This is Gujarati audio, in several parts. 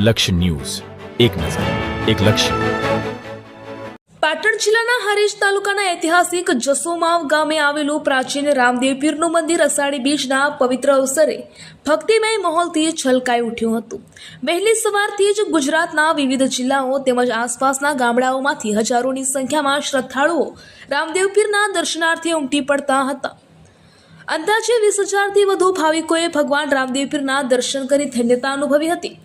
લક્ષ્ય ન્યૂઝ, એક નજર, એક લક્ષ્ય. પાટણ જિલ્લાના હારીજ તાલુકાના ઐતિહાસિક જસોમાવ ગામે આવેલું પ્રાચીન રામદેવ પીરનું મંદિર અષાઢી બીજના પવિત્ર અવસરે ભક્તિમય માહોલથી છલકાઈ ઉઠ્યું હતું. વહેલી સવારથી જ ગુજરાતના વિવિધ જિલ્લાઓ તેમજ આસપાસના ગામડાઓમાંથી હજારોની સંખ્યામાં શ્રદ્ધાળુઓ રામદેવ પીરના દર્શનાર્થે ઉમટી પડતા હતા. અંદાજે 20,000થી વધુ ભાવિકોએ ભગવાન રામદેવ પીરના દર્શન કરી ધન્યતા અનુભવી હતી.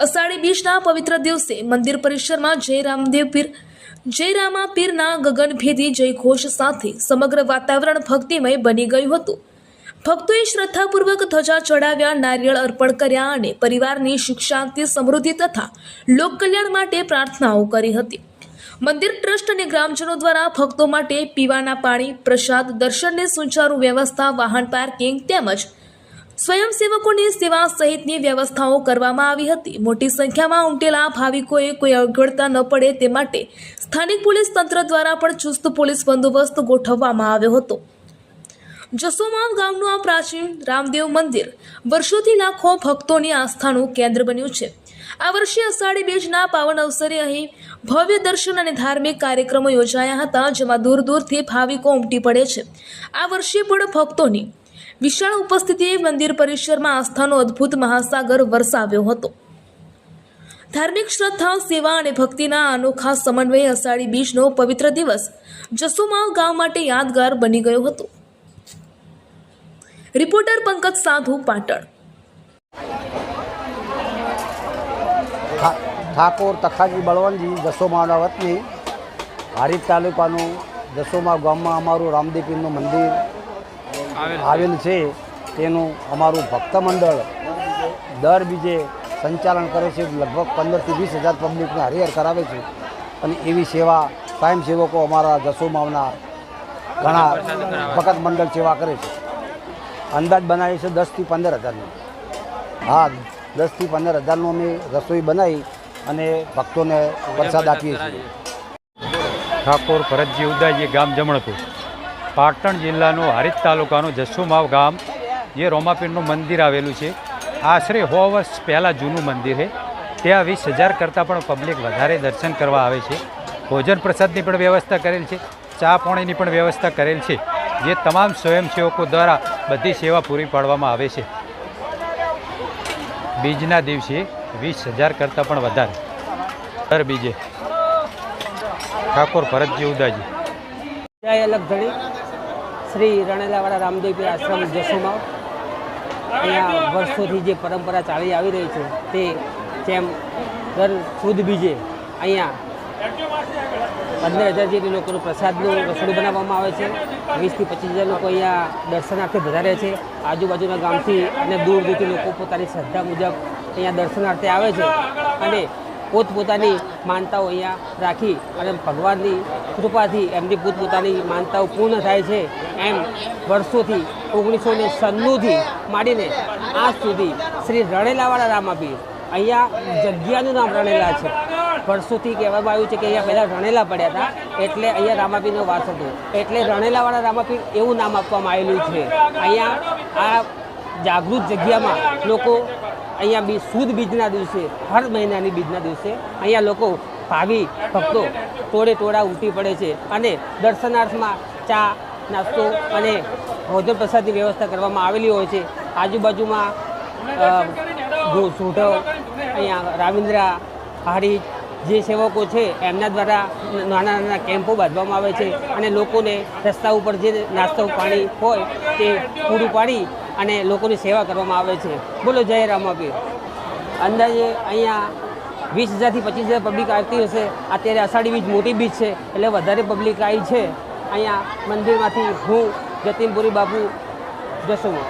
અષાઢી બીજના પવિત્ર દિવસે મંદિર પરિસરમાં જય રામા પીરના ગગનભેદી જયઘોષ સાથે સમગ્ર વાતાવરણ ભક્તિમય બની ગયું હતું. ભક્તોએ શ્રદ્ધાપૂર્વક ધ્વજા ચડાવ્યા, નારિયેળ અર્પણ કર્યા અને પરિવારની સુખ શાંતિ સમૃદ્ધિ તથા લોકકલ્યાણ માટે પ્રાર્થનાઓ કરી હતી. મંદિર ટ્રસ્ટ અને ગ્રામજનો દ્વારા ભક્તો માટે પીવાના પાણી, પ્રસાદ, દર્શનની સુચારુ વ્યવસ્થા, વાહન પાર્કિંગ તેમજ સ્વયંસેવકોની સેવા સહિતની વ્યવસ્થાઓ કરવામાં આવી હતી. મોટી સંખ્યામાં ઉમટેલા ભાવિકોએ કોઈ અગવડતા ન પડે તે માટે સ્થાનિક પોલીસ તંત્ર દ્વારા પણ ચુસ્ત પોલીસ બંદોબસ્ત ગોઠવવામાં આવ્યો હતો. જસોમાવ ગામનું આ પ્રાચીન રામદેવ મંદિર વર્ષોથી લાખો ભક્તોની આસ્થાનું કેન્દ્ર બન્યું છે. આ વર્ષે અષાઢી બીજના પાવન અવસરે અહીં ભવ્ય દર્શન અને ધાર્મિક કાર્યક્રમો યોજાયા હતા, જેમાં દૂર દૂરથી ભાવિકો ઉમટી પડે છે. આ વર્ષે પણ ભક્તોની વિશાળ ઉપસ્થિતિએ મંદિર પરિસરમાં આસ્થાનો અદ્ભુત મહાસાગર વરસાવ્યો હતો. ધાર્મિક શ્રદ્ધા, સેવા અને ભક્તિના અનોખા સમન્વયે અષાઢી બીજનો પવિત્ર દિવસ જસોમાવ ગામ માટે યાદગાર બની ગયો હતો. રિપોર્ટર પંકજ સાધુ, પાટણ. ઠાકોર તખાજી બળવંતજી, જસોમાવના વતની, હારીજ તાલુકાનું જસોમાવ ગામમાં અમારું રામદેવ પીરનું મંદિર આવેલું છે. તેનું અમારું ભક્ત મંડળ દર બીજે સંચાલન કરે છે. લગભગ 15,000થી 20,000 પબ્લિકને હરિહર કરાવે છે અને એવી સેવા સ્વયંસેવકો અમારા જસોમાવના ઘણા ભક્ત મંડળ સેવા કરે છે. અંદાજ બનાવીએ છે 10,000થી 15,000નો. હા, 10,000થી 15,000નો અમે રસોઈ બનાવી અને ભક્તોને પ્રસાદ આપીએ છીએ. ઠાકોર ભરતજી ઉદાજી, ગામ જમણપુર, પાટણ જિલ્લાનું હારીજ તાલુકાનું જસોમાવ ગામ, જે રોમાપીરનું મંદિર આવેલું છે. આશરે 100 વર્ષ પહેલાં જૂનું મંદિર છે. ત્યાં 20,000 કરતાં પણ પબ્લિક વધારે દર્શન કરવા આવે છે. ભોજન પ્રસાદની પણ વ્યવસ્થા કરેલ છે, ચા પાણીની પણ વ્યવસ્થા કરેલ છે, જે તમામ સ્વયંસેવકો દ્વારા બધી સેવા પૂરી પાડવામાં આવે છે. બીજના દિવસે 20,000 કરતાં પણ વધારે દર બીજે. ઠાકોર ભરતજી ઉદાજી. જય અલગ ધણી શ્રી રણેલાવાળા રામદેવ પીર આશ્રમ જસોમાવ. અહીંયા વર્ષોથી જે પરંપરા ચાલી આવી રહી છે તે જેમ દર સુદ બીજે અહીંયા 15,000 જેટલી લોકોનું પ્રસાદનું રસોડું બનાવવામાં આવે છે. 20,000થી 25,000 લોકો અહીંયા દર્શનાર્થે વધારે છે. આજુબાજુના ગામથી અને દૂર દૂરથી લોકો પોતાની શ્રદ્ધા મુજબ અહીંયા દર્શનાર્થે આવે છે અને પોતપોતાની માનતાઓ અહીંયા રાખી અને ભગવાનની કૃપાથી એમની પોતપોતાની માનતાઓ પૂર્ણ થાય છે. એમ વર્ષોથી 1996થી માંડીને આજ સુધી શ્રી રણેલાવાળા રામાપીર, અહીંયા જગ્યાનું નામ રણેલા છે. વર્ષોથી કહેવામાં આવ્યું છે કે અહીંયા પહેલાં રણેલા પડ્યા હતા, એટલે અહીંયા રામાપીરનો વાસ હતો, એટલે રણેલાવાળા રામાપીર એવું નામ આપવામાં આવેલું છે. અહીંયા આ જાગૃત જગ્યામાં લોકો અહીંયા સુદ બીજના દિવસે, હર મહિનાની બીજના દિવસે અહીંયા લોકો ભાવિ ભક્તો ટોળા ઉમટી પડે છે અને દર્શનાર્થમાં ચા, નાસ્તો અને ભોજન પ્રસાદની વ્યવસ્થા કરવામાં આવેલી હોય છે. આજુબાજુમાં સોઢવ, અહીંયા રાવિન્દ્રા, હારીજ જે સેવકો છે એમના દ્વારા નાના નાના કેમ્પો બાંધવામાં આવે છે અને લોકોને રસ્તા ઉપર જે નાસ્તો પાણી હોય તે પૂરું પાડી અને લોકોની સેવા કરવામાં આવે છે. બોલો જય રામાપીર. અંદાજે અહીંયા 20,000થી 25,000 પબ્લિક આવતી હશે. અત્યારે અષાઢી બીજ મોટી બીજ છે એટલે વધારે પબ્લિક આવી છે. અહીંયા મંદિરમાંથી હું જતીનપુરી બાપુ, જસોમાવ.